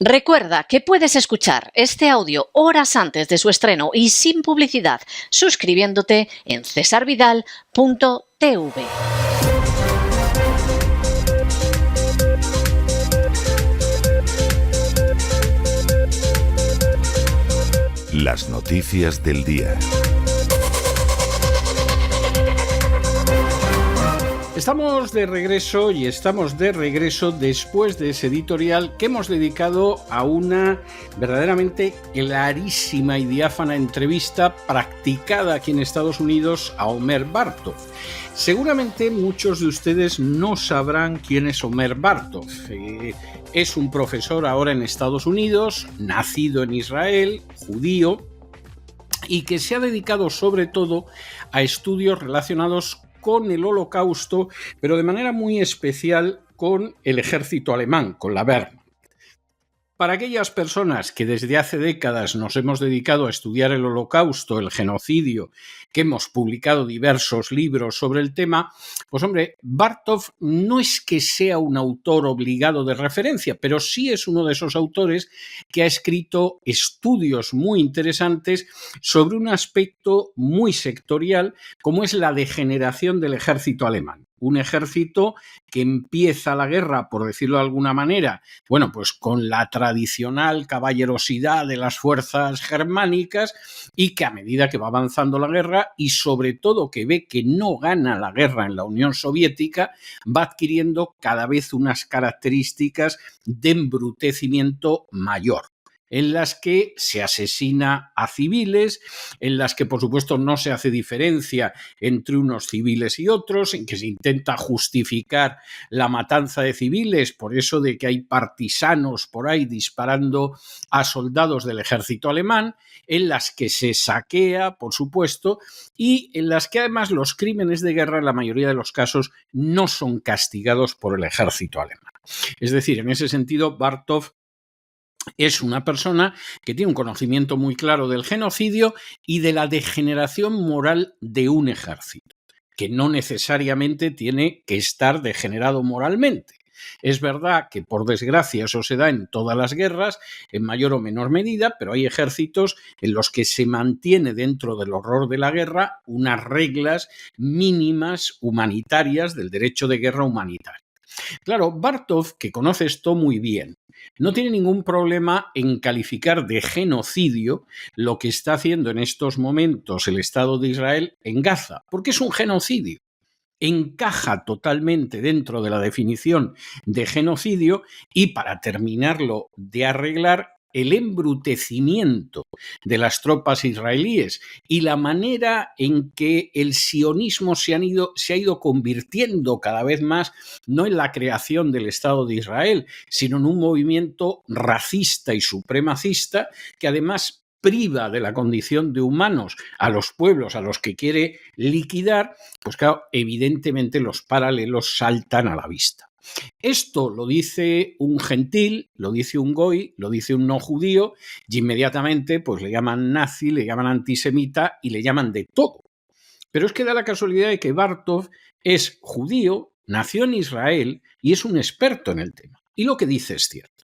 Recuerda que puedes escuchar este audio horas antes de su estreno y sin publicidad suscribiéndote en cesarvidal.tv. Las noticias del día. Estamos de regreso después de ese editorial que hemos dedicado a una verdaderamente clarísima y diáfana entrevista practicada aquí en Estados Unidos a Omer Bartov. Seguramente muchos de ustedes no sabrán quién es Omer Bartov. Es un profesor ahora en Estados Unidos, nacido en Israel, judío, y que se ha dedicado sobre todo a estudios relacionados con el Holocausto, pero de manera muy especial con el ejército alemán, con la Wehrmacht. Para aquellas personas que desde hace décadas nos hemos dedicado a estudiar el Holocausto, el genocidio, que hemos publicado diversos libros sobre el tema, pues hombre, Bartov no es que sea un autor obligado de referencia, pero sí es uno de esos autores que ha escrito estudios muy interesantes sobre un aspecto muy sectorial, como es la degeneración del ejército alemán. Un ejército que empieza la guerra, por decirlo de alguna manera, bueno, pues con la tradicional caballerosidad de las fuerzas germánicas y que a medida que va avanzando la guerra y sobre todo que ve que no gana la guerra en la Unión Soviética, va adquiriendo cada vez unas características de embrutecimiento mayor, en las que se asesina a civiles, en las que por supuesto no se hace diferencia entre unos civiles y otros, en que se intenta justificar la matanza de civiles por eso de que hay partisanos por ahí disparando a soldados del ejército alemán, en las que se saquea, por supuesto, y en las que además los crímenes de guerra en la mayoría de los casos no son castigados por el ejército alemán. Es decir, en ese sentido, Bartov es una persona que tiene un conocimiento muy claro del genocidio y de la degeneración moral de un ejército, que no necesariamente tiene que estar degenerado moralmente. Es verdad que, por desgracia, eso se da en todas las guerras, en mayor o menor medida, pero hay ejércitos en los que se mantiene dentro del horror de la guerra unas reglas mínimas humanitarias del derecho de guerra humanitario. Claro, Bartov, que conoce esto muy bien, no tiene ningún problema en calificar de genocidio lo que está haciendo en estos momentos el Estado de Israel en Gaza, porque es un genocidio. Encaja totalmente dentro de la definición de genocidio y, para terminarlo de arreglar, el embrutecimiento de las tropas israelíes y la manera en que el sionismo se ha ido convirtiendo cada vez más no en la creación del Estado de Israel, sino en un movimiento racista y supremacista que además priva de la condición de humanos a los pueblos a los que quiere liquidar, pues claro, evidentemente los paralelos saltan a la vista. Esto lo dice un gentil, lo dice un goy, lo dice un no judío y inmediatamente pues le llaman nazi, le llaman antisemita y le llaman de todo. Pero es que da la casualidad de que Bartov es judío, nació en Israel y es un experto en el tema. Y lo que dice es cierto.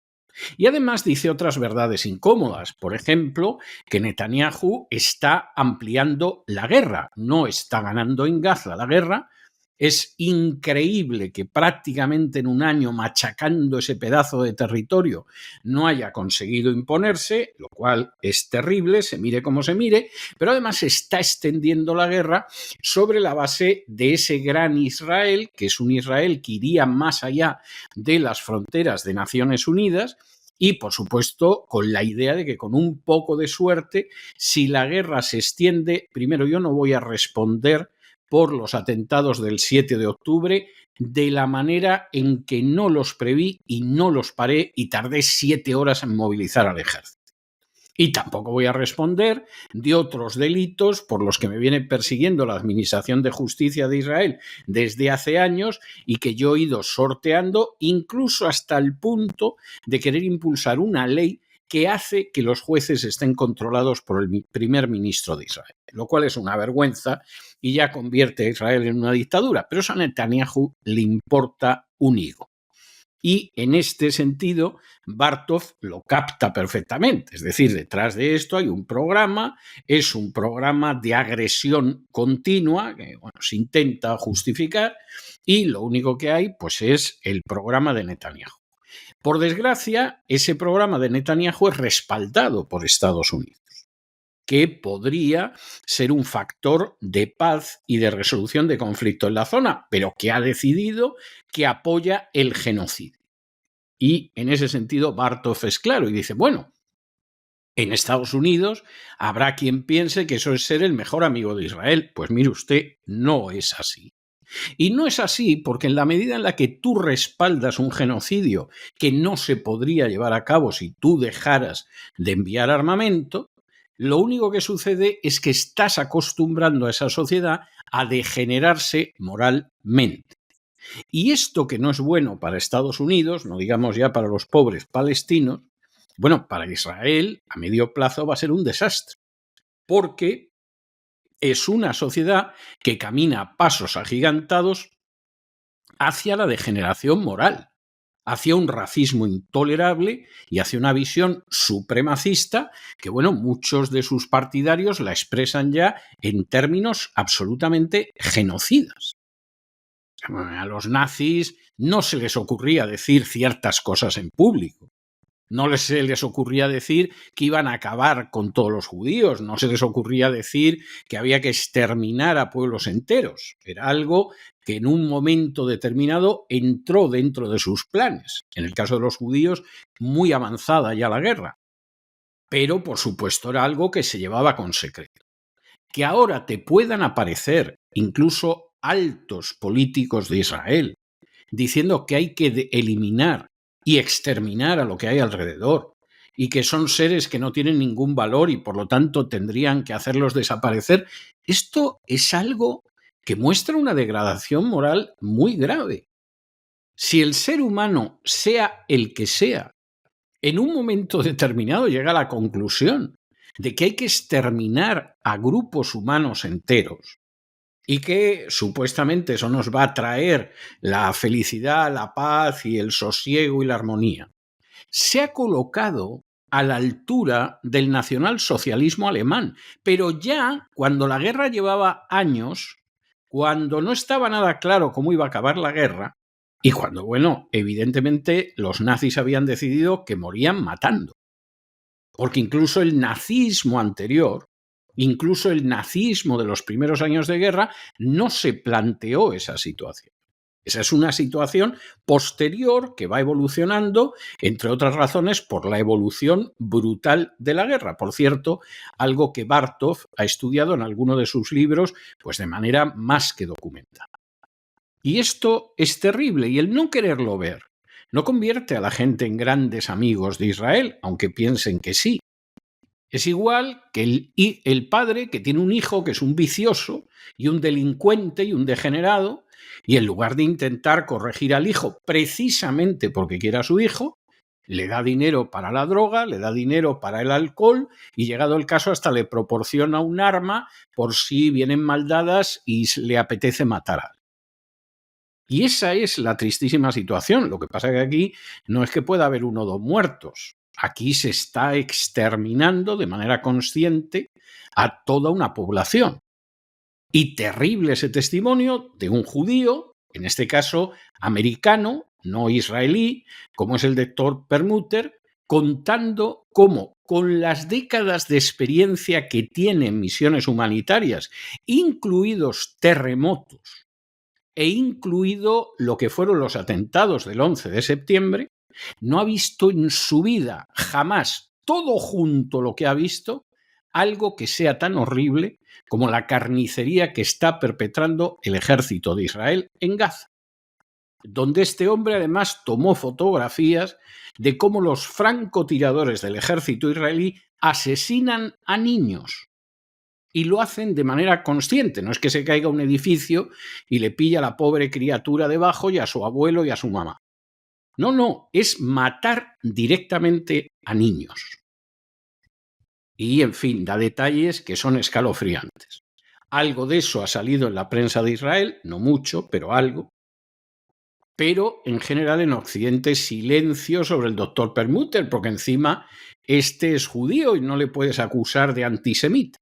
Y además dice otras verdades incómodas. Por ejemplo, que Netanyahu está ampliando la guerra, no está ganando en Gaza la guerra. Es increíble que prácticamente en un año machacando ese pedazo de territorio no haya conseguido imponerse, lo cual es terrible, se mire como se mire, pero además está extendiendo la guerra sobre la base de ese gran Israel, que es un Israel que iría más allá de las fronteras de Naciones Unidas. Y, por supuesto, con la idea de que con un poco de suerte, si la guerra se extiende, primero yo no voy a responder por los atentados del 7 de octubre de la manera en que no los preví y no los paré y tardé 7 horas en movilizar al ejército. Y tampoco voy a responder de otros delitos por los que me viene persiguiendo la Administración de Justicia de Israel desde hace años y que yo he ido sorteando incluso hasta el punto de querer impulsar una ley que hace que los jueces estén controlados por el primer ministro de Israel, lo cual es una vergüenza y ya convierte a Israel en una dictadura. Pero eso a Netanyahu le importa un higo. Y en este sentido, Bartov lo capta perfectamente. Es decir, detrás de esto hay un programa, es un programa de agresión continua, que se intenta justificar, y lo único que hay pues, es el programa de Netanyahu. Por desgracia, ese programa de Netanyahu es respaldado por Estados Unidos, que podría ser un factor de paz y de resolución de conflicto en la zona, pero que ha decidido que apoya el genocidio. Y en ese sentido, Bartov es claro y dice, bueno, en Estados Unidos habrá quien piense que eso es ser el mejor amigo de Israel. Pues mire usted, no es así. Y no es así porque en la medida en la que tú respaldas un genocidio que no se podría llevar a cabo si tú dejaras de enviar armamento, lo único que sucede es que estás acostumbrando a esa sociedad a degenerarse moralmente. Y esto que no es bueno para Estados Unidos, no digamos ya para los pobres palestinos, bueno, para Israel a medio plazo va a ser un desastre, porque es una sociedad que camina a pasos agigantados hacia la degeneración moral, hacia un racismo intolerable y hacia una visión supremacista que, bueno, muchos de sus partidarios la expresan ya en términos absolutamente genocidas. A los nazis no se les ocurría decir ciertas cosas en público. No se les ocurría decir que iban a acabar con todos los judíos, no se les ocurría decir que había que exterminar a pueblos enteros. Era algo que en un momento determinado entró dentro de sus planes. En el caso de los judíos, muy avanzada ya la guerra. Pero, por supuesto, era algo que se llevaba con secreto. Que ahora te puedan aparecer incluso altos políticos de Israel diciendo que hay que eliminar y exterminar a lo que hay alrededor y que son seres que no tienen ningún valor y por lo tanto tendrían que hacerlos desaparecer, esto es algo que muestra una degradación moral muy grave. Si el ser humano, sea el que sea, en un momento determinado llega a la conclusión de que hay que exterminar a grupos humanos enteros, y que supuestamente eso nos va a traer la felicidad, la paz y el sosiego y la armonía, se ha colocado a la altura del nacionalsocialismo alemán. Pero ya cuando la guerra llevaba años, cuando no estaba nada claro cómo iba a acabar la guerra, y cuando, bueno, evidentemente los nazis habían decidido que morían matando. Porque incluso el nazismo anterior, incluso el nazismo de los primeros años de guerra, no se planteó esa situación. Esa es una situación posterior que va evolucionando, entre otras razones, por la evolución brutal de la guerra. Por cierto, algo que Bartov ha estudiado en alguno de sus libros, pues de manera más que documentada. Y esto es terrible, y el no quererlo ver no convierte a la gente en grandes amigos de Israel, aunque piensen que sí. Es igual que el padre que tiene un hijo que es un vicioso y un delincuente y un degenerado, y en lugar de intentar corregir al hijo precisamente porque quiere a su hijo, le da dinero para la droga, le da dinero para el alcohol y, llegado el caso, hasta le proporciona un arma por si vienen maldadas y le apetece matar a alguien. Y esa es la tristísima situación. Lo que pasa es que aquí no es que pueda haber 1 o 2 muertos. Aquí se está exterminando de manera consciente a toda una población. Y terrible ese testimonio de un judío, en este caso americano, no israelí, como es el doctor Perlmutter, contando cómo, con las décadas de experiencia que tiene en misiones humanitarias, incluidos terremotos, e incluido lo que fueron los atentados del 11 de septiembre, no ha visto en su vida jamás, todo junto lo que ha visto, algo que sea tan horrible como la carnicería que está perpetrando el ejército de Israel en Gaza, donde este hombre además tomó fotografías de cómo los francotiradores del ejército israelí asesinan a niños. Y lo hacen de manera consciente. No es que se caiga un edificio y le pilla a la pobre criatura debajo y a su abuelo y a su mamá. No, es matar directamente a niños. Y, en fin, da detalles que son escalofriantes. Algo de eso ha salido en la prensa de Israel, no mucho, pero algo. Pero en general en Occidente silencio sobre el doctor Perlmutter, porque encima este es judío y no le puedes acusar de antisemita.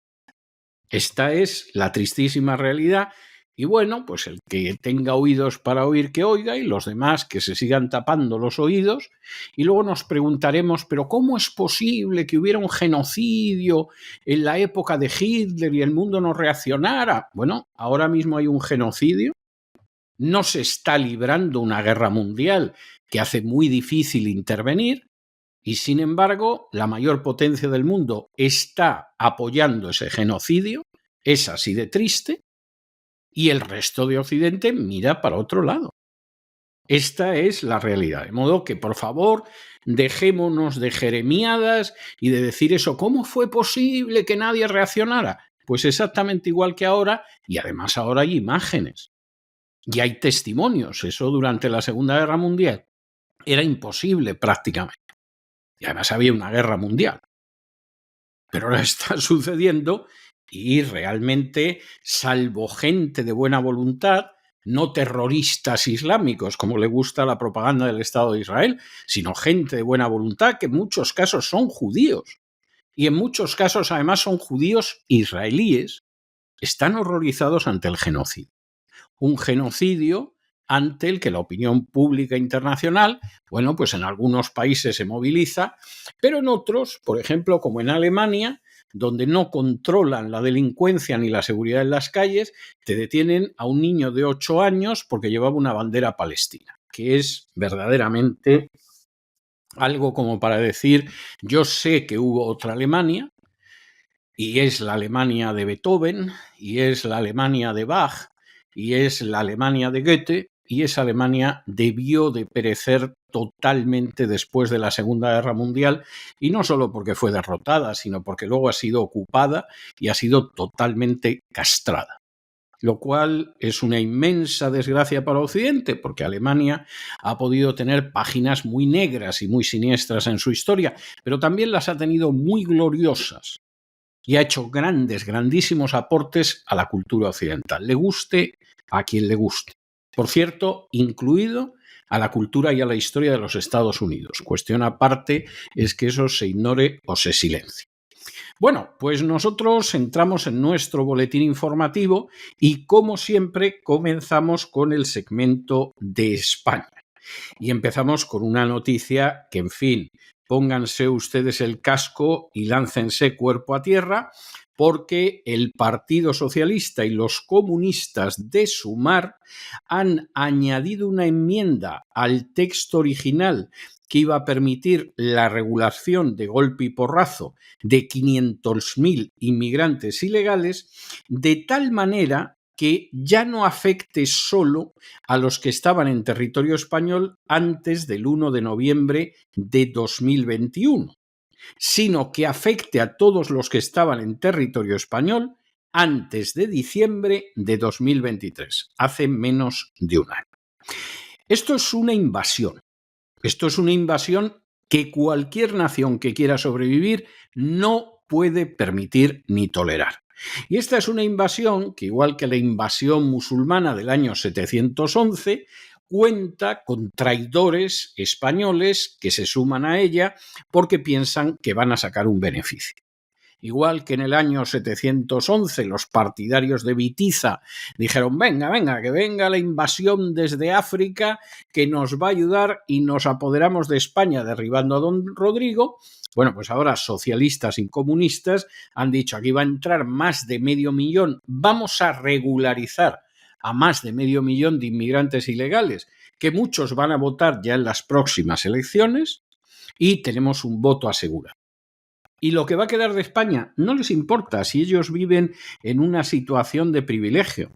Esta es la tristísima realidad y bueno, pues el que tenga oídos para oír que oiga y los demás que se sigan tapando los oídos y luego nos preguntaremos, pero ¿cómo es posible que hubiera un genocidio en la época de Hitler y el mundo no reaccionara? Bueno, ahora mismo hay un genocidio, no se está librando una guerra mundial que hace muy difícil intervenir y sin embargo la mayor potencia del mundo está apoyando ese genocidio, es así de triste, y el resto de Occidente mira para otro lado. Esta es la realidad, de modo que por favor dejémonos de jeremiadas y de decir eso, ¿cómo fue posible que nadie reaccionara? Pues exactamente igual que ahora, y además ahora hay imágenes y hay testimonios, eso durante la Segunda Guerra Mundial era imposible prácticamente. Y además había una guerra mundial. Pero ahora está sucediendo y realmente, salvo gente de buena voluntad, no terroristas islámicos, como le gusta la propaganda del Estado de Israel, sino gente de buena voluntad que en muchos casos son judíos. Y en muchos casos, además, son judíos israelíes, están horrorizados ante el genocidio. Un genocidio ante el que la opinión pública internacional, bueno, pues en algunos países se moviliza, pero en otros, por ejemplo, como en Alemania, donde no controlan la delincuencia ni la seguridad en las calles, te detienen a un niño de 8 años porque llevaba una bandera palestina, que es verdaderamente algo como para decir, yo sé que hubo otra Alemania, y es la Alemania de Beethoven, y es la Alemania de Bach, y es la Alemania de Goethe, y esa Alemania debió de perecer totalmente después de la Segunda Guerra Mundial, y no solo porque fue derrotada, sino porque luego ha sido ocupada y ha sido totalmente castrada. Lo cual es una inmensa desgracia para Occidente, porque Alemania ha podido tener páginas muy negras y muy siniestras en su historia, pero también las ha tenido muy gloriosas. Y ha hecho grandísimos aportes a la cultura occidental, le guste a quien le guste. Por cierto, incluido a la cultura y a la historia de los Estados Unidos. Cuestión aparte es que eso se ignore o se silencie. Bueno, pues nosotros entramos en nuestro boletín informativo y, como siempre, comenzamos con el segmento de España. Y empezamos con una noticia que, en fin, pónganse ustedes el casco y láncense cuerpo a tierra, porque el Partido Socialista y los comunistas de Sumar han añadido una enmienda al texto original que iba a permitir la regulación de golpe y porrazo de 500.000 inmigrantes ilegales, de tal manera que ya no afecte solo a los que estaban en territorio español antes del 1 de noviembre de 2021, sino que afecte a todos los que estaban en territorio español antes de diciembre de 2023, hace menos de un año. Esto es una invasión. Esto es una invasión que cualquier nación que quiera sobrevivir no puede permitir ni tolerar. Y esta es una invasión que, igual que la invasión musulmana del año 711, cuenta con traidores españoles que se suman a ella porque piensan que van a sacar un beneficio. Igual que en el año 711 los partidarios de Bitiza dijeron venga, que venga la invasión desde África que nos va a ayudar y nos apoderamos de España derribando a don Rodrigo. Bueno, pues ahora socialistas y comunistas han dicho aquí va a entrar más de 500.000, vamos a regularizar a más de 500.000 de inmigrantes ilegales, que muchos van a votar ya en las próximas elecciones y tenemos un voto asegurado. Y lo que va a quedar de España no les importa si ellos viven en una situación de privilegio.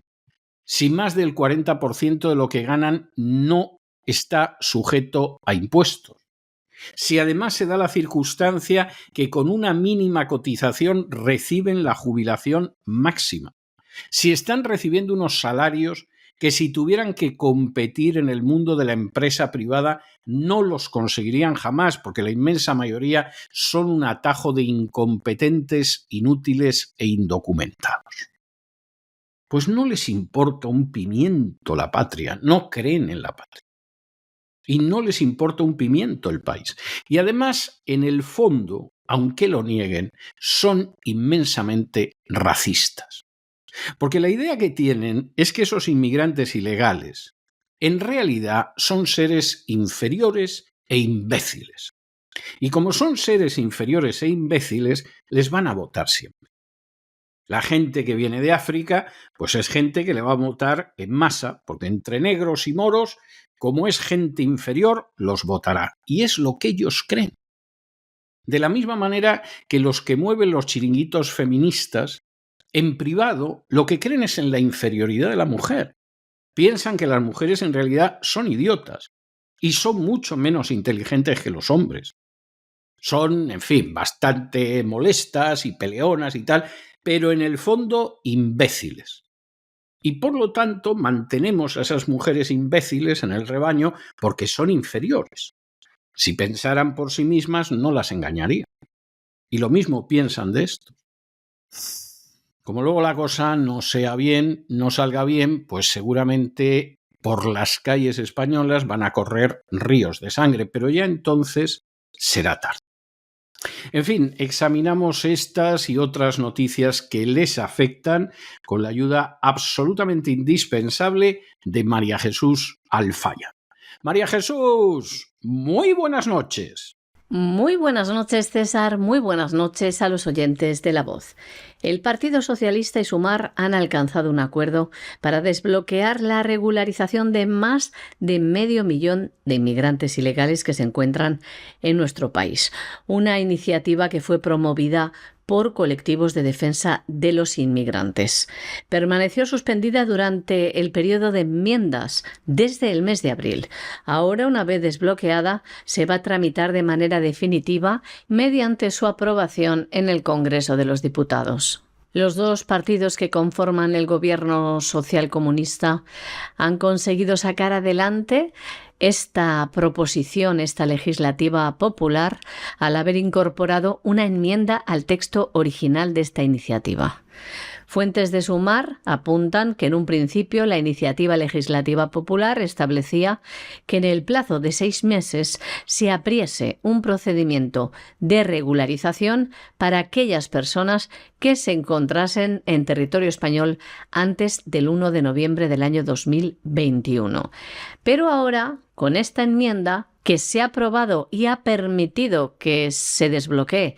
Si más del 40% de lo que ganan no está sujeto a impuestos. Si además se da la circunstancia que con una mínima cotización reciben la jubilación máxima. Si están recibiendo unos salarios que si tuvieran que competir en el mundo de la empresa privada no los conseguirían jamás, porque la inmensa mayoría son un atajo de incompetentes, inútiles e indocumentados. Pues no les importa un pimiento la patria, no creen en la patria. y no les importa un pimiento el país. Y además, en el fondo, aunque lo nieguen, son inmensamente racistas. Porque la idea que tienen es que esos inmigrantes ilegales en realidad son seres inferiores e imbéciles. Y como son seres inferiores e imbéciles, les van a votar siempre. La gente que viene de África, pues es gente que le va a votar en masa, porque entre negros y moros, como es gente inferior, los votará. Y es lo que ellos creen. De la misma manera que los que mueven los chiringuitos feministas, en privado, lo que creen es en la inferioridad de la mujer. Piensan que las mujeres en realidad son idiotas y son mucho menos inteligentes que los hombres. Son, en fin, bastante molestas y peleonas y tal, pero en el fondo imbéciles. Y por lo tanto mantenemos a esas mujeres imbéciles en el rebaño porque son inferiores. Si pensaran por sí mismas no las engañarían. Y lo mismo piensan de esto. Como luego la cosa no sea bien, no salga bien, pues seguramente por las calles españolas van a correr ríos de sangre, pero ya entonces será tarde. En fin, examinamos estas y otras noticias que les afectan con la ayuda absolutamente indispensable de María Jesús Alfaya. María Jesús, muy buenas noches. Muy buenas noches, César. Muy buenas noches a los oyentes de La Voz. El Partido Socialista y Sumar han alcanzado un acuerdo para desbloquear la regularización de más de 500.000 de inmigrantes ilegales que se encuentran en nuestro país. Una iniciativa que fue promovida por colectivos de defensa de los inmigrantes. Permaneció suspendida durante el periodo de enmiendas desde el mes de abril. Ahora, una vez desbloqueada, se va a tramitar de manera definitiva mediante su aprobación en el Congreso de los Diputados. Los dos partidos que conforman el gobierno socialcomunista han conseguido sacar adelante esta proposición, esta legislativa popular, al haber incorporado una enmienda al texto original de esta iniciativa. Fuentes de Sumar apuntan que en un principio la iniciativa legislativa popular establecía que en el plazo de 6 meses se abriese un procedimiento de regularización para aquellas personas que se encontrasen en territorio español antes del 1 de noviembre del año 2021. Pero ahora, con esta enmienda que se ha aprobado y ha permitido que se desbloquee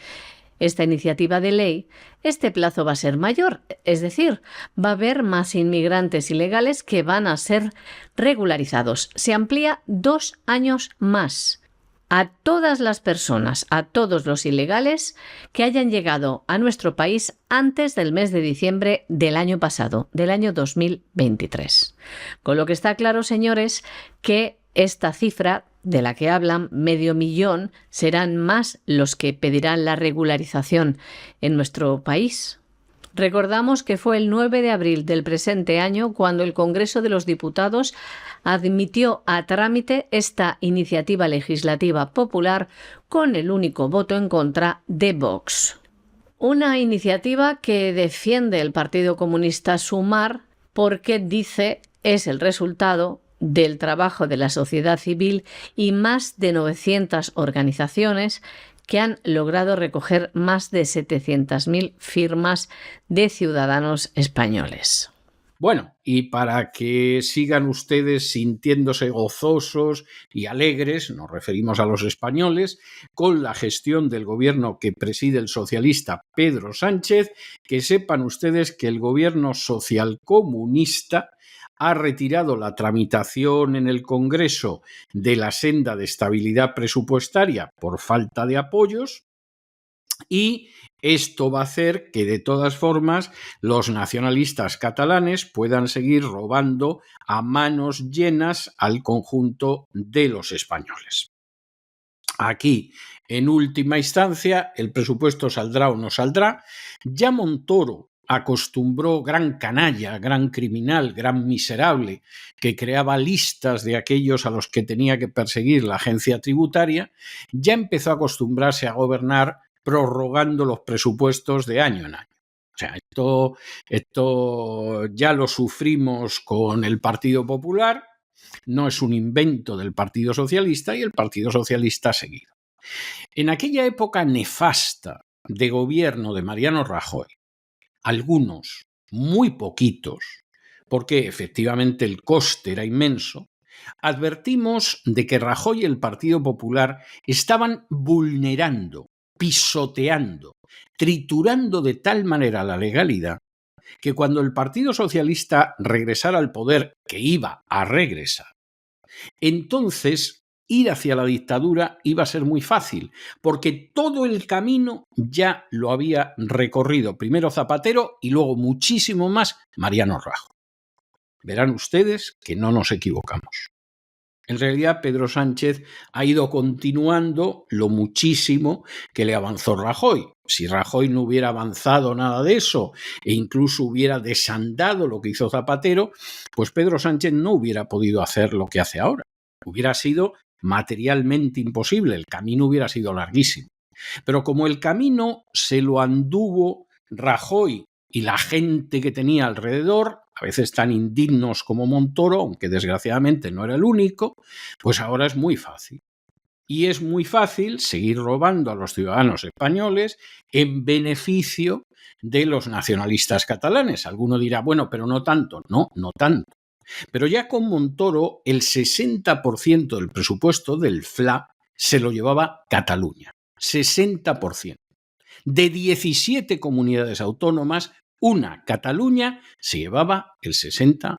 esta iniciativa de ley, este plazo va a ser mayor, es decir, va a haber más inmigrantes ilegales que van a ser regularizados. Se amplía 2 años más a todas las personas, a todos los ilegales que hayan llegado a nuestro país antes del mes de diciembre del año pasado, del año 2023. Con lo que está claro, señores, que esta cifra de la que hablan, 500.000, serán más los que pedirán la regularización en nuestro país. Recordamos que fue el 9 de abril del presente año cuando el Congreso de los Diputados admitió a trámite esta iniciativa legislativa popular con el único voto en contra de Vox. Una iniciativa que defiende el Partido Comunista Sumar porque dice es el resultado del trabajo de la sociedad civil y más de 900 organizaciones que han logrado recoger más de 700.000 firmas de ciudadanos españoles. Bueno, y para que sigan ustedes sintiéndose gozosos y alegres, nos referimos a los españoles, con la gestión del gobierno que preside el socialista Pedro Sánchez, que sepan ustedes que el gobierno socialcomunista ha retirado la tramitación en el Congreso de la senda de estabilidad presupuestaria por falta de apoyos y esto va a hacer que de todas formas los nacionalistas catalanes puedan seguir robando a manos llenas al conjunto de los españoles. Aquí, en última instancia, el presupuesto saldrá o no saldrá. Ya Montoro acostumbró, gran canalla, gran criminal, gran miserable, que creaba listas de aquellos a los que tenía que perseguir la agencia tributaria, ya empezó a acostumbrarse a gobernar prorrogando los presupuestos de año en año. O sea, esto ya lo sufrimos con el Partido Popular no es un invento del Partido Socialista y el Partido Socialista ha seguido. En aquella época nefasta de gobierno de Mariano Rajoy, algunos, muy poquitos, porque efectivamente el coste era inmenso, advertimos de que Rajoy y el Partido Popular estaban vulnerando, pisoteando, triturando de tal manera la legalidad que cuando el Partido Socialista regresara al poder, que iba a regresar, entonces ir hacia la dictadura iba a ser muy fácil, porque todo el camino ya lo había recorrido primero Zapatero y luego muchísimo más Mariano Rajoy. Verán ustedes que no nos equivocamos. En realidad, Pedro Sánchez ha ido continuando lo muchísimo que le avanzó Rajoy. Si Rajoy no hubiera avanzado nada de eso e incluso hubiera desandado lo que hizo Zapatero, pues Pedro Sánchez no hubiera podido hacer lo que hace ahora. Hubiera sido materialmente imposible, el camino hubiera sido larguísimo. Pero como el camino se lo anduvo Rajoy y la gente que tenía alrededor, a veces tan indignos como Montoro, aunque desgraciadamente no era el único, pues ahora es muy fácil. Y es muy fácil seguir robando a los ciudadanos españoles en beneficio de los nacionalistas catalanes. Alguno dirá, bueno, pero no tanto. No, no tanto. Pero ya con Montoro, el 60% del presupuesto del FLA se lo llevaba Cataluña. 60%. De 17 comunidades autónomas, una, Cataluña, se llevaba el 60%.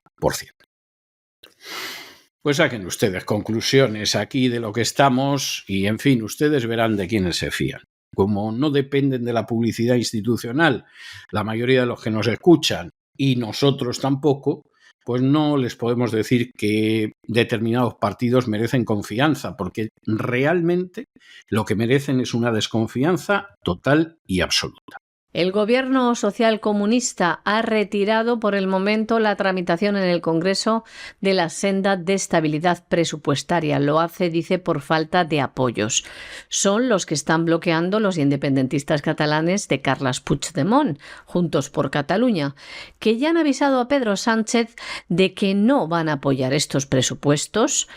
Pues saquen ustedes conclusiones aquí de lo que estamos y, en fin, ustedes verán de quiénes se fían. Como no dependen de la publicidad institucional, la mayoría de los que nos escuchan y nosotros tampoco, pues no les podemos decir que determinados partidos merecen confianza, porque realmente lo que merecen es una desconfianza total y absoluta. El gobierno socialcomunista ha retirado por el momento la tramitación en el Congreso de la senda de estabilidad presupuestaria. Lo hace, dice, por falta de apoyos. Son los que están bloqueando los independentistas catalanes de Carles Puigdemont, Juntos por Cataluña, que ya han avisado a Pedro Sánchez de que no van a apoyar estos presupuestos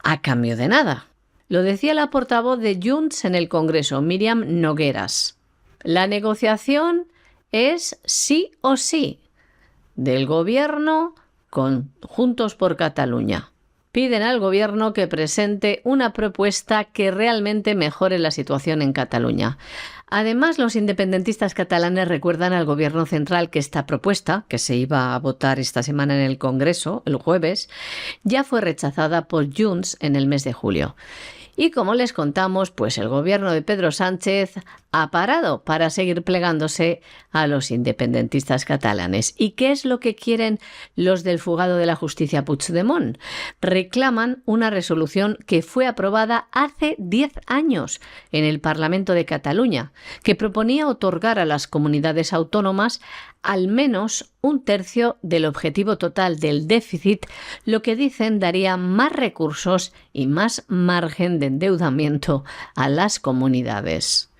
a cambio de nada. Lo decía la portavoz de Junts en el Congreso, Míriam Nogueras. La negociación es sí o sí del gobierno con Juntos por Cataluña. Piden al gobierno que presente una propuesta que realmente mejore la situación en Cataluña. Además, los independentistas catalanes recuerdan al gobierno central que esta propuesta, que se iba a votar esta semana en el Congreso, el jueves, ya fue rechazada por Junts en el mes de julio. Y como les contamos, pues el gobierno de Pedro Sánchez ha parado para seguir plegándose a los independentistas catalanes. ¿Y qué es lo que quieren los del fugado de la justicia Puigdemont? Reclaman una resolución que fue aprobada hace 10 años en el Parlamento de Cataluña, que proponía otorgar a las comunidades autónomas al menos un tercio del objetivo total del déficit, lo que dicen daría más recursos y más margen de endeudamiento a las comunidades.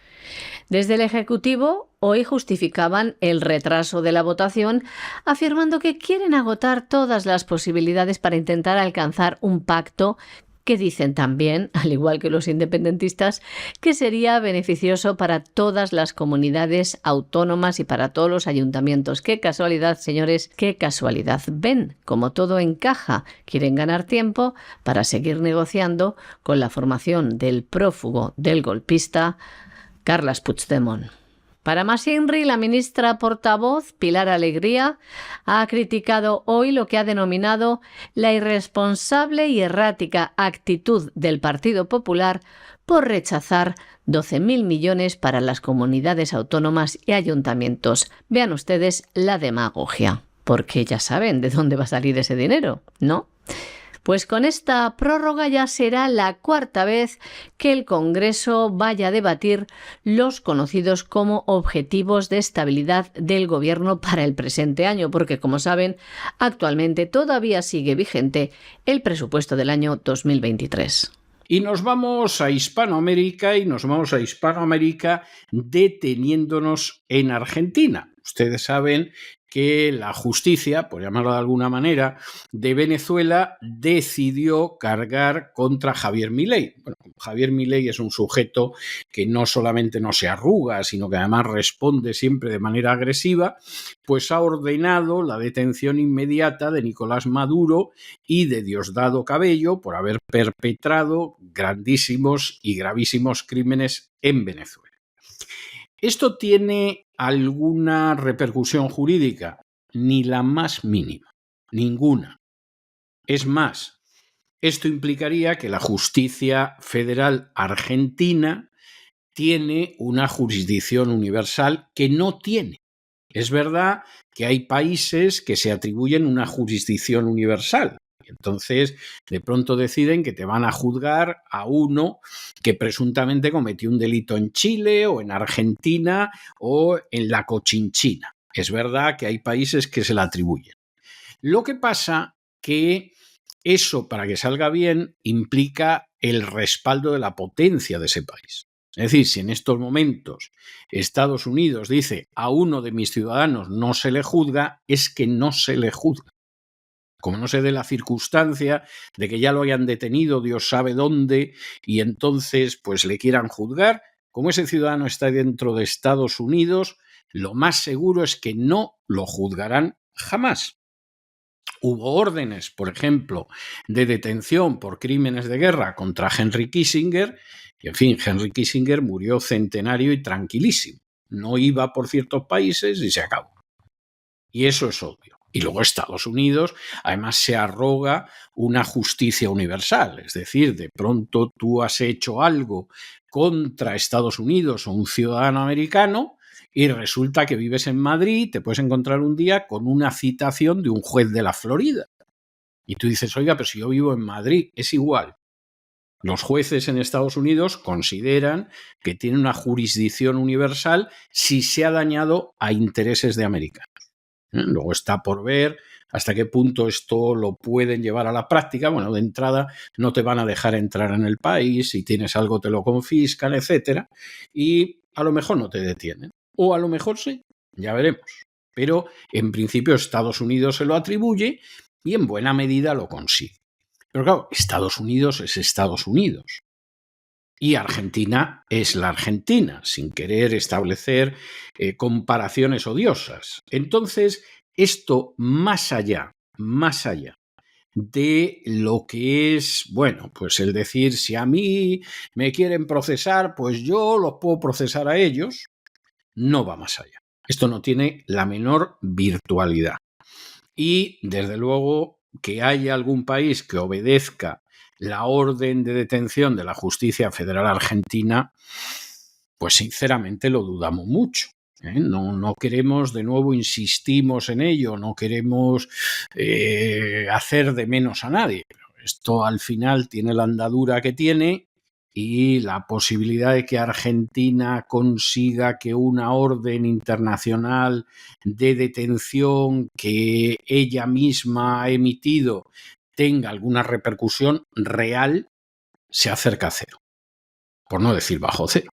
Desde el Ejecutivo, hoy justificaban el retraso de la votación, afirmando que quieren agotar todas las posibilidades para intentar alcanzar un pacto que dicen también, al igual que los independentistas, que sería beneficioso para todas las comunidades autónomas y para todos los ayuntamientos. ¡Qué casualidad, señores! ¡Qué casualidad! Ven, como todo encaja. Quieren ganar tiempo para seguir negociando con la formación del prófugo, del golpista, Carles Puigdemont. Para más INRI, la ministra portavoz, Pilar Alegría, ha criticado hoy lo que ha denominado la irresponsable y errática actitud del Partido Popular por rechazar 12.000 millones para las comunidades autónomas y ayuntamientos. Vean ustedes la demagogia, porque ya saben de dónde va a salir ese dinero, ¿no? Pues con esta prórroga ya será la cuarta vez que el Congreso vaya a debatir los conocidos como objetivos de estabilidad del Gobierno para el presente año, porque como saben, actualmente todavía sigue vigente el presupuesto del año 2023. Y nos vamos a Hispanoamérica deteniéndonos en Argentina. Ustedes saben que la justicia, por llamarlo de alguna manera, de Venezuela decidió cargar contra Javier Milei. Bueno, Javier Milei es un sujeto que no solamente no se arruga, sino que además responde siempre de manera agresiva, pues ha ordenado la detención inmediata de Nicolás Maduro y de Diosdado Cabello por haber perpetrado grandísimos y gravísimos crímenes en Venezuela. ¿Esto tiene alguna repercusión jurídica? Ni la más mínima, ninguna. Es más, esto implicaría que la justicia federal argentina tiene una jurisdicción universal que no tiene. Es verdad que hay países que se atribuyen una jurisdicción universal. Entonces, de pronto deciden que te van a juzgar a uno que presuntamente cometió un delito en Chile o en Argentina o en la Cochinchina. Es verdad que hay países que se la atribuyen. Lo que pasa que eso, para que salga bien, implica el respaldo de la potencia de ese país. Es decir, si en estos momentos Estados Unidos dice a uno de mis ciudadanos no se le juzga, es que no se le juzga. Como no se dé la circunstancia de que ya lo hayan detenido, Dios sabe dónde, y entonces pues le quieran juzgar, como ese ciudadano está dentro de Estados Unidos, lo más seguro es que no lo juzgarán jamás. Hubo órdenes, por ejemplo, de detención por crímenes de guerra contra Henry Kissinger, y en fin, Henry Kissinger murió centenario y tranquilísimo. No iba por ciertos países y se acabó. Y eso es obvio. Y luego Estados Unidos, además, se arroga una justicia universal. Es decir, de pronto tú has hecho algo contra Estados Unidos o un ciudadano americano y resulta que vives en Madrid, te puedes encontrar un día con una citación de un juez de la Florida. Y tú dices, oiga, pero si yo vivo en Madrid, es igual. Los jueces en Estados Unidos consideran que tienen una jurisdicción universal si se ha dañado a intereses de americanos. Luego está por ver hasta qué punto esto lo pueden llevar a la práctica. Bueno, de entrada no te van a dejar entrar en el país, si tienes algo te lo confiscan, etcétera, y a lo mejor no te detienen. O a lo mejor sí, ya veremos. Pero en principio Estados Unidos se lo atribuye y en buena medida lo consigue. Pero claro, Estados Unidos es Estados Unidos. Y Argentina es la Argentina, sin querer establecer comparaciones odiosas. Entonces, esto más allá de lo que es, bueno, pues el decir, si a mí me quieren procesar, pues yo los puedo procesar a ellos, no va más allá. Esto no tiene la menor virtualidad. Y, desde luego, que haya algún país que obedezca la orden de detención de la Justicia Federal Argentina, pues sinceramente lo dudamos mucho. No queremos, de nuevo insistimos en ello, no queremos hacer de menos a nadie. Esto al final tiene la andadura que tiene y la posibilidad de que Argentina consiga que una orden internacional de detención que ella misma ha emitido tenga alguna repercusión real se acerca a cero, por no decir bajo cero.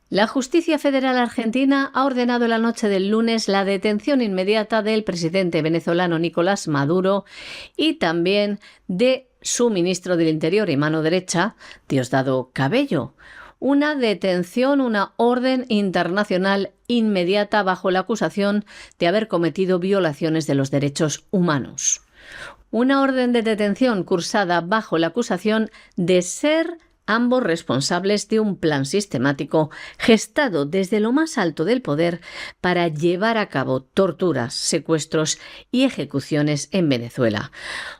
La Justicia Federal Argentina ha ordenado la noche del lunes la detención inmediata del presidente venezolano Nicolás Maduro y también de su ministro del Interior y mano derecha, Diosdado Cabello. Una detención, una orden internacional inmediata bajo la acusación de haber cometido violaciones de los derechos humanos. Una orden de detención cursada bajo la acusación de ser ambos responsables de un plan sistemático gestado desde lo más alto del poder para llevar a cabo torturas, secuestros y ejecuciones en Venezuela.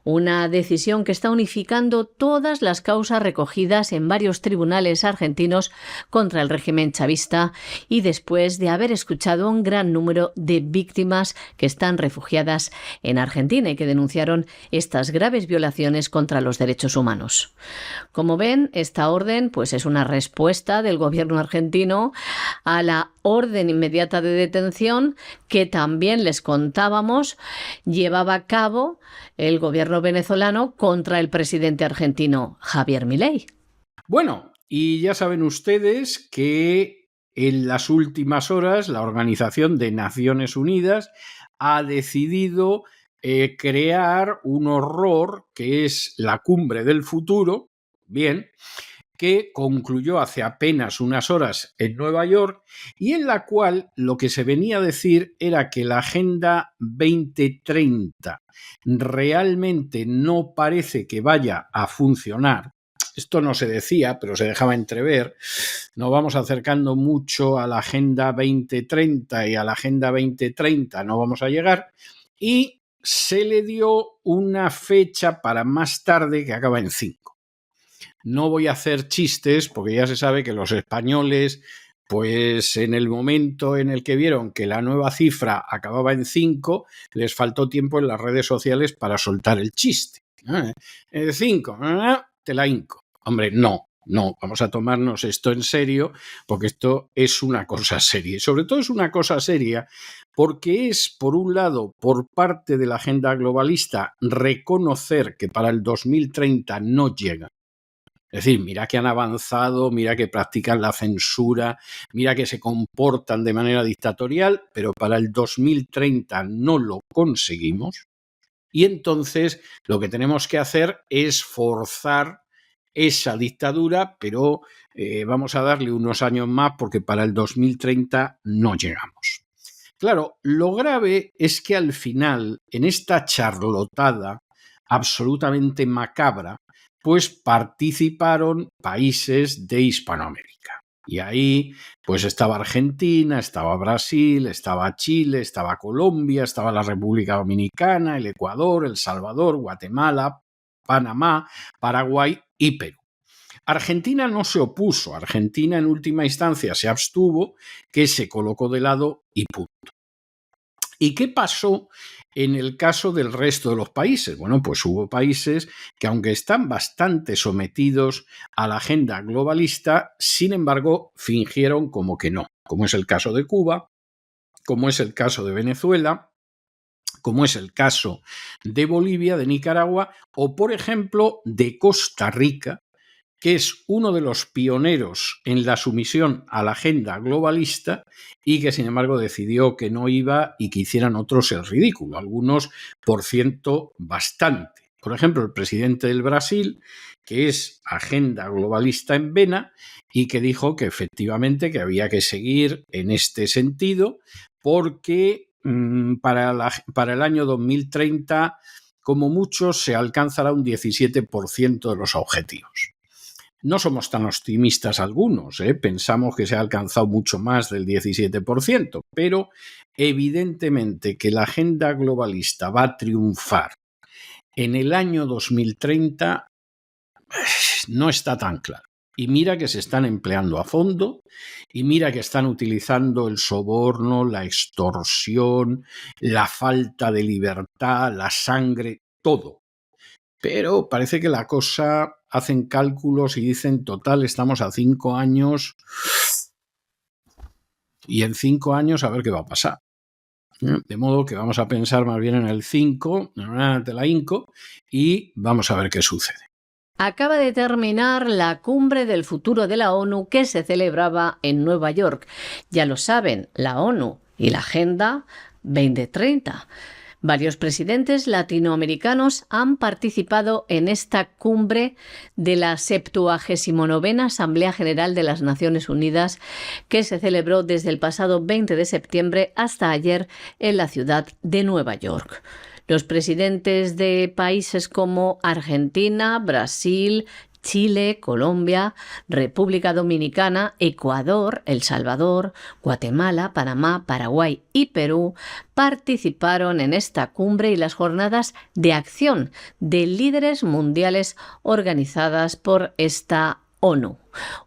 Una decisión que está unificando todas las causas recogidas en varios tribunales argentinos contra el régimen chavista y después de haber escuchado a un gran número de víctimas que están refugiadas en Argentina y que denunciaron estas graves violaciones contra los derechos humanos. Como ven, esta orden pues es una respuesta del gobierno argentino a la orden inmediata de detención que también les contábamos llevaba a cabo el gobierno venezolano contra el presidente argentino Javier Milei. Bueno, y ya saben ustedes que en las últimas horas la Organización de Naciones Unidas ha decidido crear un horror que es la Cumbre del Futuro, bien, que concluyó hace apenas unas horas en Nueva York y en la cual lo que se venía a decir era que la Agenda 2030 realmente no parece que vaya a funcionar. Esto no se decía, pero se dejaba entrever. Nos vamos acercando mucho a la Agenda 2030 y a la Agenda 2030 no vamos a llegar. Y se le dio una fecha para más tarde que acaba en 5. No voy a hacer chistes porque ya se sabe que los españoles, pues en el momento en el que vieron que la nueva cifra acababa en 5, les faltó tiempo en las redes sociales para soltar el chiste. 5, te la hinco. Hombre, no, vamos a tomarnos esto en serio porque esto es una cosa seria. Y sobre todo es una cosa seria porque es, por un lado, por parte de la agenda globalista, reconocer que para el 2030 no llega. Es decir, mira que han avanzado, mira que practican la censura, mira que se comportan de manera dictatorial, pero para el 2030 no lo conseguimos. Y entonces lo que tenemos que hacer es forzar esa dictadura, pero vamos a darle unos años más porque para el 2030 no llegamos. Claro, lo grave es que al final, en esta charlotada absolutamente macabra, pues participaron países de Hispanoamérica. Y ahí pues estaba Argentina, estaba Brasil, estaba Chile, estaba Colombia, estaba la República Dominicana, el Ecuador, El Salvador, Guatemala, Panamá, Paraguay y Perú. Argentina no se opuso, Argentina en última instancia se abstuvo, que se colocó de lado y punto. ¿Y qué pasó en el caso del resto de los países? Bueno, pues hubo países que, aunque están bastante sometidos a la agenda globalista, sin embargo, fingieron como que no, como es el caso de Cuba, como es el caso de Venezuela, como es el caso de Bolivia, de Nicaragua o, por ejemplo, de Costa Rica, que es uno de los pioneros en la sumisión a la agenda globalista y que, sin embargo, decidió que no iba y que hicieran otros el ridículo, algunos, por ciento, bastante. Por ejemplo, el presidente del Brasil, que es agenda globalista en vena y que dijo que efectivamente que había que seguir en este sentido porque para el año 2030, como mucho, se alcanzará un 17% de los objetivos. No somos tan optimistas algunos, pensamos que se ha alcanzado mucho más del 17%, pero evidentemente que la agenda globalista va a triunfar en el año 2030 no está tan claro. Y mira que se están empleando a fondo, y mira que están utilizando el soborno, la extorsión, la falta de libertad, la sangre, todo. Pero parece que la cosa, hacen cálculos y dicen, total, estamos a 5 años y en 5 años a ver qué va a pasar. De modo que vamos a pensar más bien en el 5, te la hinco, y vamos a ver qué sucede. Acaba de terminar la Cumbre del Futuro de la ONU que se celebraba en Nueva York. Ya lo saben, la ONU y la Agenda 2030. Varios presidentes latinoamericanos han participado en esta cumbre de la 79ª Asamblea General de las Naciones Unidas que se celebró desde el pasado 20 de septiembre hasta ayer en la ciudad de Nueva York. Los presidentes de países como Argentina, Brasil, Chile, Colombia, República Dominicana, Ecuador, El Salvador, Guatemala, Panamá, Paraguay y Perú participaron en esta cumbre y las jornadas de acción de líderes mundiales organizadas por esta ONU.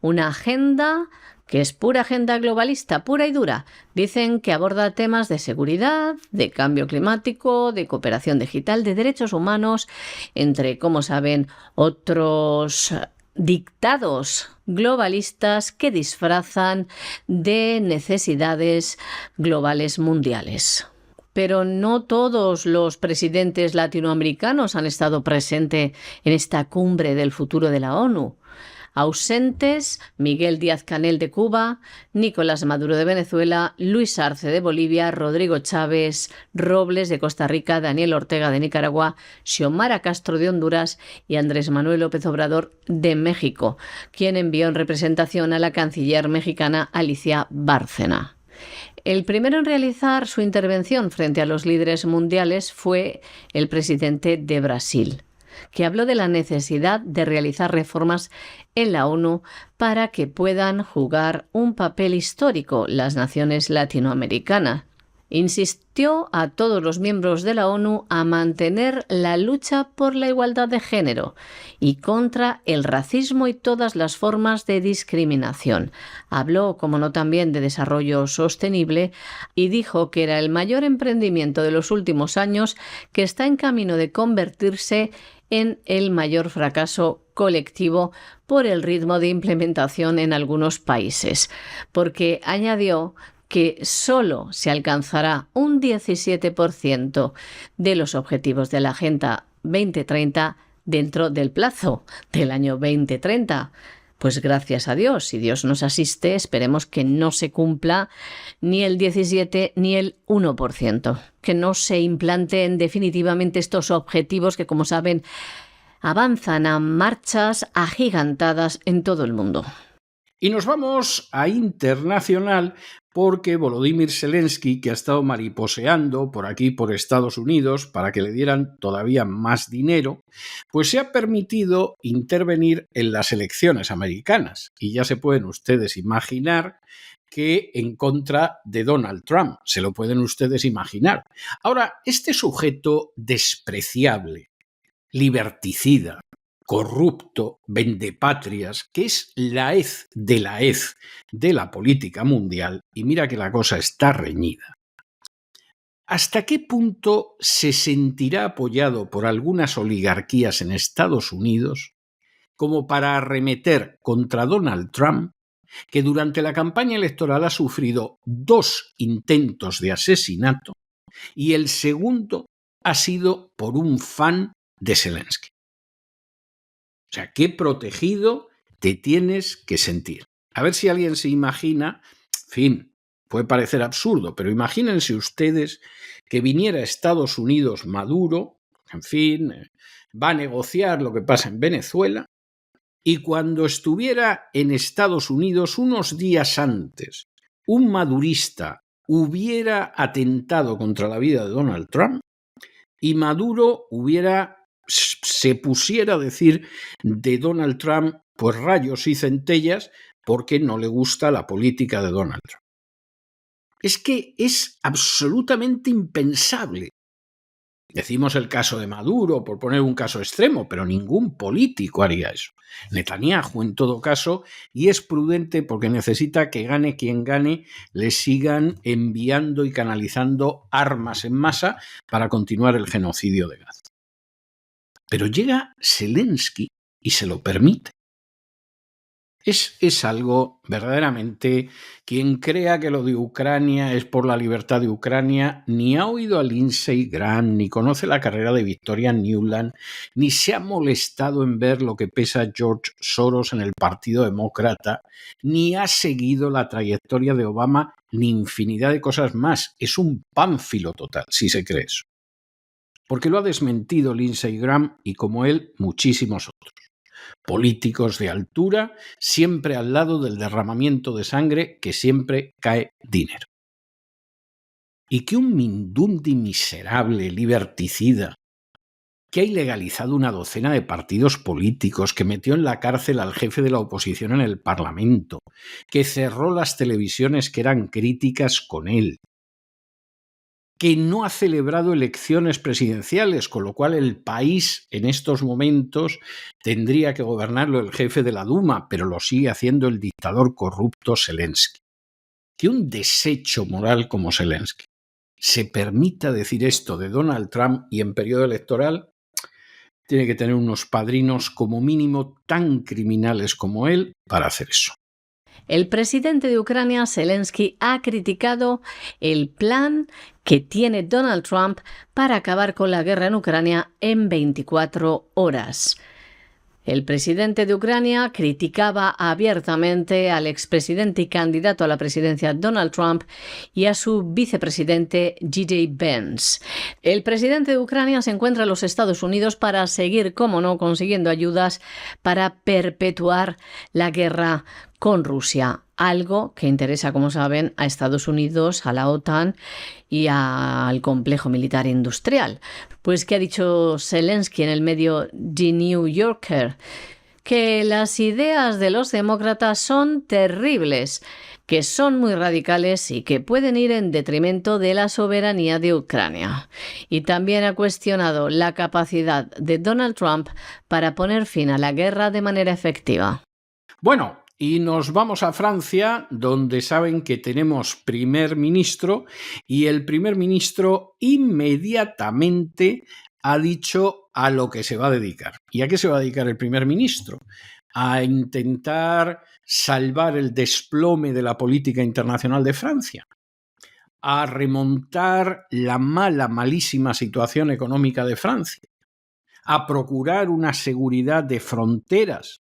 Una agenda que es pura agenda globalista, pura y dura. Dicen que aborda temas de seguridad, de cambio climático, de cooperación digital, de derechos humanos, entre, como saben, otros dictados globalistas que disfrazan de necesidades globales mundiales. Pero no todos los presidentes latinoamericanos han estado presentes en esta cumbre del futuro de la ONU. Ausentes: Miguel Díaz-Canel de Cuba, Nicolás Maduro de Venezuela, Luis Arce de Bolivia, Rodrigo Chávez Robles de Costa Rica, Daniel Ortega de Nicaragua, Xiomara Castro de Honduras y Andrés Manuel López Obrador de México, quien envió en representación a la canciller mexicana Alicia Bárcena. El primero en realizar su intervención frente a los líderes mundiales fue el presidente de Brasil, que habló de la necesidad de realizar reformas en la ONU para que puedan jugar un papel histórico las naciones latinoamericanas. Insistió a todos los miembros de la ONU a mantener la lucha por la igualdad de género y contra el racismo y todas las formas de discriminación. Habló, como no, también de desarrollo sostenible y dijo que era el mayor emprendimiento de los últimos años, que está en camino de convertirse en el mayor fracaso colectivo por el ritmo de implementación en algunos países, porque añadió que solo se alcanzará un 17% de los objetivos de la Agenda 2030 dentro del plazo del año 2030. Pues gracias a Dios, si Dios nos asiste, esperemos que no se cumpla ni el 17 ni el 1%, que no se implanten definitivamente estos objetivos que, como saben, avanzan a marchas agigantadas en todo el mundo. Y nos vamos a internacional porque Volodymyr Zelensky, que ha estado mariposeando por aquí, por Estados Unidos, para que le dieran todavía más dinero, pues se ha permitido intervenir en las elecciones americanas. Y ya se pueden ustedes imaginar que en contra de Donald Trump. Se lo pueden ustedes imaginar. Ahora, este sujeto despreciable, liberticida, corrupto, vendepatrias, que es la hez de la política mundial, y mira que la cosa está reñida. ¿Hasta qué punto se sentirá apoyado por algunas oligarquías en Estados Unidos como para arremeter contra Donald Trump, que durante la campaña electoral ha sufrido 2 intentos de asesinato y el segundo ha sido por un fan de Zelensky? O sea, qué protegido te tienes que sentir. A ver si alguien se imagina, en fin, puede parecer absurdo, pero imagínense ustedes que viniera a Estados Unidos Maduro, en fin, va a negociar lo que pasa en Venezuela, y cuando estuviera en Estados Unidos unos días antes, un madurista hubiera atentado contra la vida de Donald Trump y Maduro se pusiera a decir de Donald Trump pues rayos y centellas porque no le gusta la política de Donald Trump. Es que es absolutamente impensable. Decimos el caso de Maduro por poner un caso extremo, pero ningún político haría eso. Netanyahu, en todo caso, y es prudente porque necesita que gane quien gane, le sigan enviando y canalizando armas en masa para continuar el genocidio de Gaza. Pero llega Zelensky y se lo permite. Es algo verdaderamente, quien crea que lo de Ucrania es por la libertad de Ucrania, ni ha oído a Lindsey Graham, ni conoce la carrera de Victoria Nuland, ni se ha molestado en ver lo que pesa George Soros en el Partido Demócrata, ni ha seguido la trayectoria de Obama, ni infinidad de cosas más. Es un pánfilo total, si se cree eso. Porque lo ha desmentido Lindsey Graham y, como él, muchísimos otros. Políticos de altura, siempre al lado del derramamiento de sangre, que siempre cae dinero. Y que un mindundi miserable, liberticida, que ha ilegalizado una docena de partidos políticos, que metió en la cárcel al jefe de la oposición en el Parlamento, que cerró las televisiones que eran críticas con él, que no ha celebrado elecciones presidenciales, con lo cual el país en estos momentos tendría que gobernarlo el jefe de la Duma, pero lo sigue haciendo el dictador corrupto Zelensky. Que un desecho moral como Zelensky se permita decir esto de Donald Trump y en periodo electoral, tiene que tener unos padrinos como mínimo tan criminales como él para hacer eso. El presidente de Ucrania, Zelensky, ha criticado el plan que tiene Donald Trump para acabar con la guerra en Ucrania en 24 horas. El presidente de Ucrania criticaba abiertamente al expresidente y candidato a la presidencia Donald Trump y a su vicepresidente J.D. Vance. El presidente de Ucrania se encuentra en los Estados Unidos para seguir, como no, consiguiendo ayudas para perpetuar la guerra con Rusia, algo que interesa, como saben, a Estados Unidos, a la OTAN y al complejo militar industrial. Pues, ¿qué ha dicho Zelensky en el medio The New Yorker? Que las ideas de los demócratas son terribles, que son muy radicales y que pueden ir en detrimento de la soberanía de Ucrania. Y también ha cuestionado la capacidad de Donald Trump para poner fin a la guerra de manera efectiva. Bueno, y nos vamos a Francia, donde saben que tenemos primer ministro, y el primer ministro inmediatamente ha dicho a lo que se va a dedicar. ¿Y a qué se va a dedicar el primer ministro? A intentar salvar el desplome de la política internacional de Francia, a remontar la malísima situación económica de Francia, a procurar una seguridad de fronteras,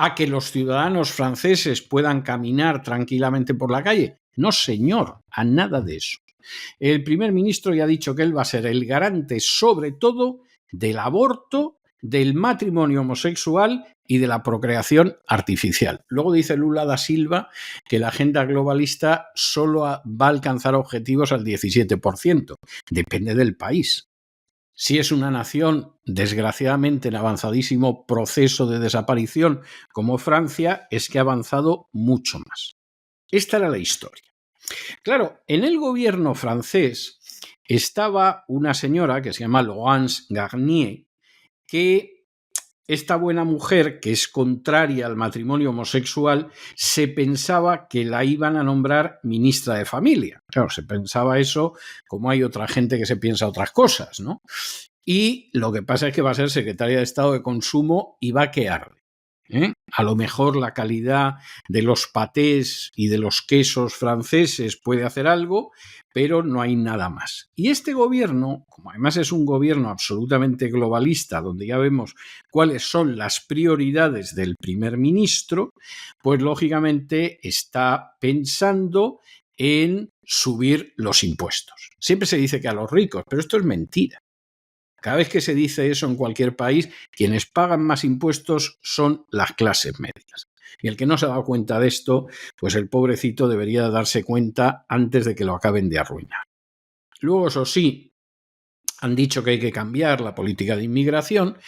a que los ciudadanos franceses puedan caminar tranquilamente por la calle. No, señor, a nada de eso. El primer ministro ya ha dicho que él va a ser el garante, sobre todo, del aborto, del matrimonio homosexual y de la procreación artificial. Luego dice Lula da Silva que la agenda globalista solo va a alcanzar objetivos al 17%. Depende del país. Si es una nación, desgraciadamente, en avanzadísimo proceso de desaparición como Francia, es que ha avanzado mucho más. Esta era la historia. Claro, en el gobierno francés estaba una señora que se llama Laurence Garnier, que esta buena mujer, que es contraria al matrimonio homosexual, se pensaba que la iban a nombrar ministra de Familia. Claro, se pensaba eso, como hay otra gente que se piensa otras cosas, ¿no? Y lo que pasa es que va a ser secretaria de Estado de Consumo y va a quedar. A lo mejor la calidad de los patés y de los quesos franceses puede hacer algo, pero no hay nada más. Y este gobierno, como además es un gobierno absolutamente globalista, donde ya vemos cuáles son las prioridades del primer ministro, pues lógicamente está pensando en subir los impuestos. Siempre se dice que a los ricos, pero esto es mentira. Cada vez que se dice eso en cualquier país, quienes pagan más impuestos son las clases medias. Y el que no se ha dado cuenta de esto, pues el pobrecito debería darse cuenta antes de que lo acaben de arruinar. Luego, eso sí, han dicho que hay que cambiar la política de inmigración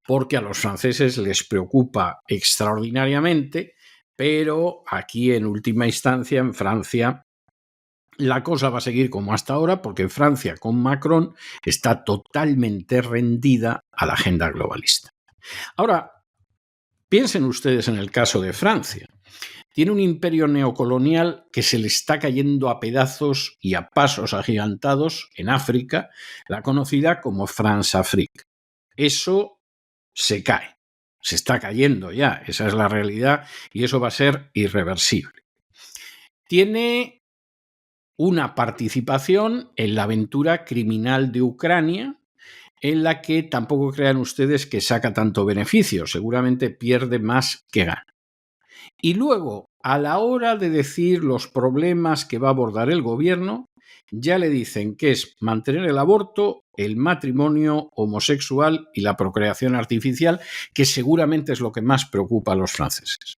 porque a los franceses les preocupa extraordinariamente, pero aquí en última instancia, en Francia, la cosa va a seguir como hasta ahora porque Francia con Macron está totalmente rendida a la agenda globalista. Ahora, piensen ustedes en el caso de Francia. Tiene un imperio neocolonial que se le está cayendo a pedazos y a pasos agigantados en África, la conocida como France-Afrique. Eso se cae, se está cayendo ya, esa es la realidad y eso va a ser irreversible. Tiene una participación en la aventura criminal de Ucrania, en la que tampoco crean ustedes que saca tanto beneficio, seguramente pierde más que gana. Y luego, a la hora de decir los problemas que va a abordar el gobierno, ya le dicen que es mantener el aborto, el matrimonio homosexual y la procreación artificial, que seguramente es lo que más preocupa a los franceses.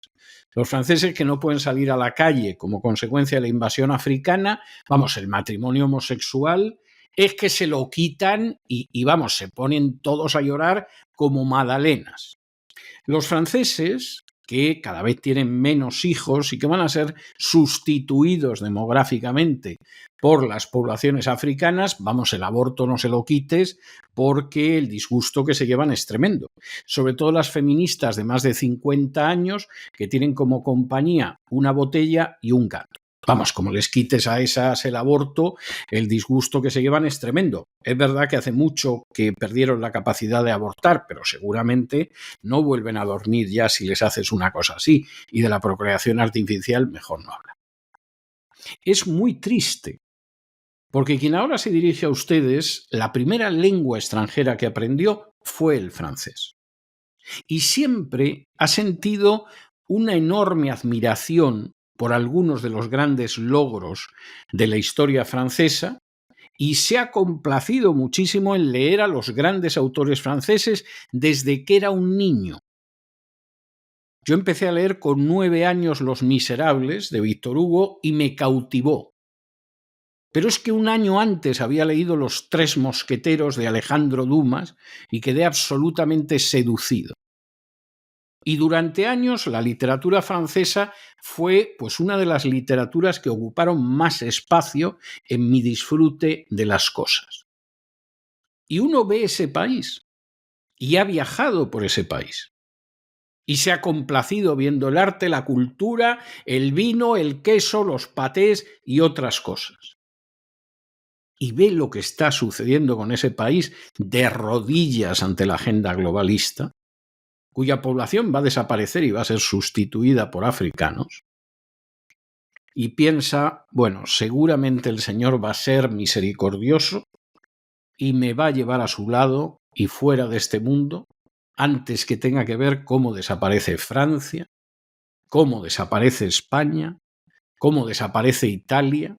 Los franceses que no pueden salir a la calle como consecuencia de la invasión africana, vamos, el matrimonio homosexual es que se lo quitan y vamos, se ponen todos a llorar como magdalenas. Los franceses, que cada vez tienen menos hijos y que van a ser sustituidos demográficamente por las poblaciones africanas, vamos, el aborto no se lo quites porque el disgusto que se llevan es tremendo. Sobre todo las feministas de más de 50 años que tienen como compañía una botella y un gato. Vamos, como les quites a esas el aborto, el disgusto que se llevan es tremendo. Es verdad que hace mucho que perdieron la capacidad de abortar, pero seguramente no vuelven a dormir ya si les haces una cosa así. Y de la procreación artificial mejor no habla. Es muy triste, porque quien ahora se dirige a ustedes, la primera lengua extranjera que aprendió fue el francés. y siempre ha sentido una enorme admiración por algunos de los grandes logros de la historia francesa y se ha complacido muchísimo en leer a los grandes autores franceses desde que era un niño. Yo empecé a leer con 9 años Los Miserables de Víctor Hugo y me cautivó. Pero es que un año antes había leído Los Tres Mosqueteros de Alejandro Dumas y quedé absolutamente seducido. Y durante años la literatura francesa fue pues una de las literaturas que ocuparon más espacio en mi disfrute de las cosas. Y uno ve ese país y ha viajado por ese país. Y se ha complacido viendo el arte, la cultura, el vino, el queso, los patés y otras cosas. Y ve lo que está sucediendo con ese país de rodillas ante la agenda globalista, cuya población va a desaparecer y va a ser sustituida por africanos, y piensa, bueno, seguramente el Señor va a ser misericordioso y me va a llevar a su lado y fuera de este mundo, antes que tenga que ver cómo desaparece Francia, cómo desaparece España, cómo desaparece Italia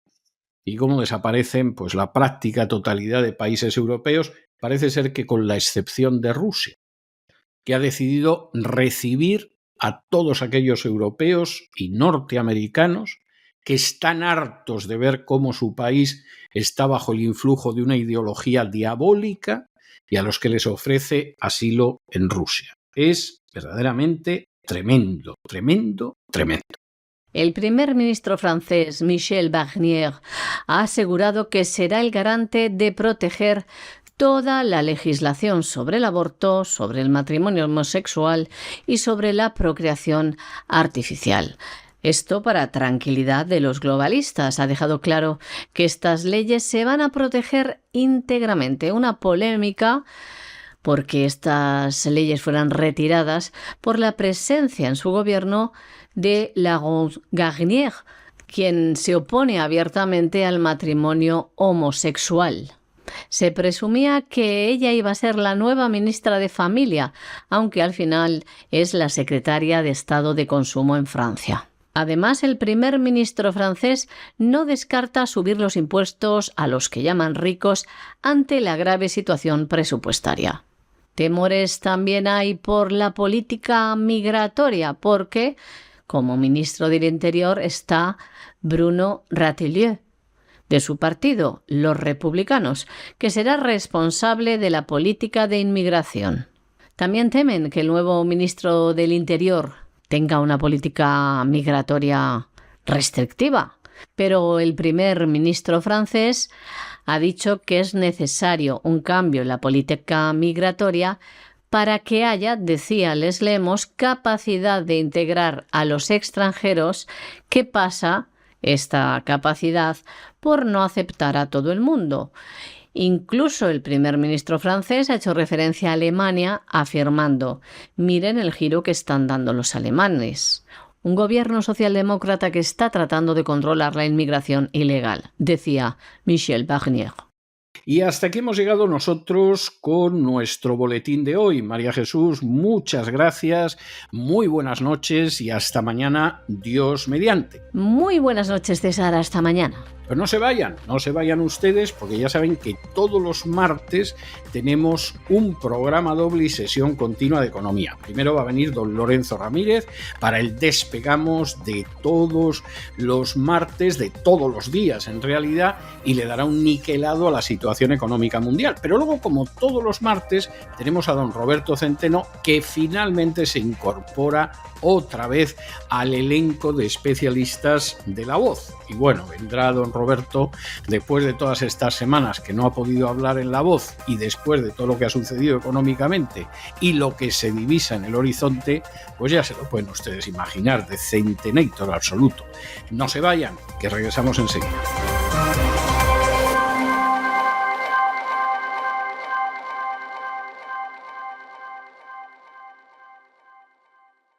y cómo desaparecen pues la práctica totalidad de países europeos, parece ser que con la excepción de Rusia, que ha decidido recibir a todos aquellos europeos y norteamericanos que están hartos de ver cómo su país está bajo el influjo de una ideología diabólica y a los que les ofrece asilo en Rusia. Es verdaderamente tremendo, tremendo, tremendo. El primer ministro francés, Michel Barnier, ha asegurado que será el garante de proteger toda la legislación sobre el aborto, sobre el matrimonio homosexual y sobre la procreación artificial. Esto para tranquilidad de los globalistas. Ha dejado claro que estas leyes se van a proteger íntegramente. Una polémica porque estas leyes fueran retiradas por la presencia en su gobierno de Laurence Garnier, quien se opone abiertamente al matrimonio homosexual. Se presumía que ella iba a ser la nueva ministra de Familia, aunque al final es la secretaria de Estado de Consumo en Francia. Además, el primer ministro francés no descarta subir los impuestos a los que llaman ricos ante la grave situación presupuestaria. Temores también hay por la política migratoria, porque como ministro del Interior está Bruno Retailleau, de su partido, los republicanos, que será responsable de la política de inmigración. También temen que el nuevo ministro del Interior tenga una política migratoria restrictiva, pero el primer ministro francés ha dicho que es necesario un cambio en la política migratoria para que haya, decía, les leemos, capacidad de integrar a los extranjeros. ¿Qué pasa? Esta capacidad por no aceptar a todo el mundo. Incluso el primer ministro francés ha hecho referencia a Alemania afirmando: miren el giro que están dando los alemanes. Un gobierno socialdemócrata que está tratando de controlar la inmigración ilegal, decía Michel Barnier. Y hasta aquí hemos llegado nosotros con nuestro boletín de hoy. María Jesús, muchas gracias, muy buenas noches y hasta mañana, Dios mediante. Muy buenas noches, César, hasta mañana. Pero no se vayan ustedes, porque ya saben que todos los martes tenemos un programa doble y sesión continua de economía. Primero va a venir don Lorenzo Ramírez para el Despegamos de todos los martes, de todos los días en realidad, y le dará un niquelado a la situación económica mundial. Pero luego, como todos los martes, tenemos a don Roberto Centeno, que finalmente se incorpora otra vez al elenco de especialistas de La Voz. Y bueno, vendrá don Roberto después de todas estas semanas que no ha podido hablar en La Voz y después de todo lo que ha sucedido económicamente y lo que se divisa en el horizonte, pues ya se lo pueden ustedes imaginar, de centenator absoluto. No se vayan, que regresamos enseguida.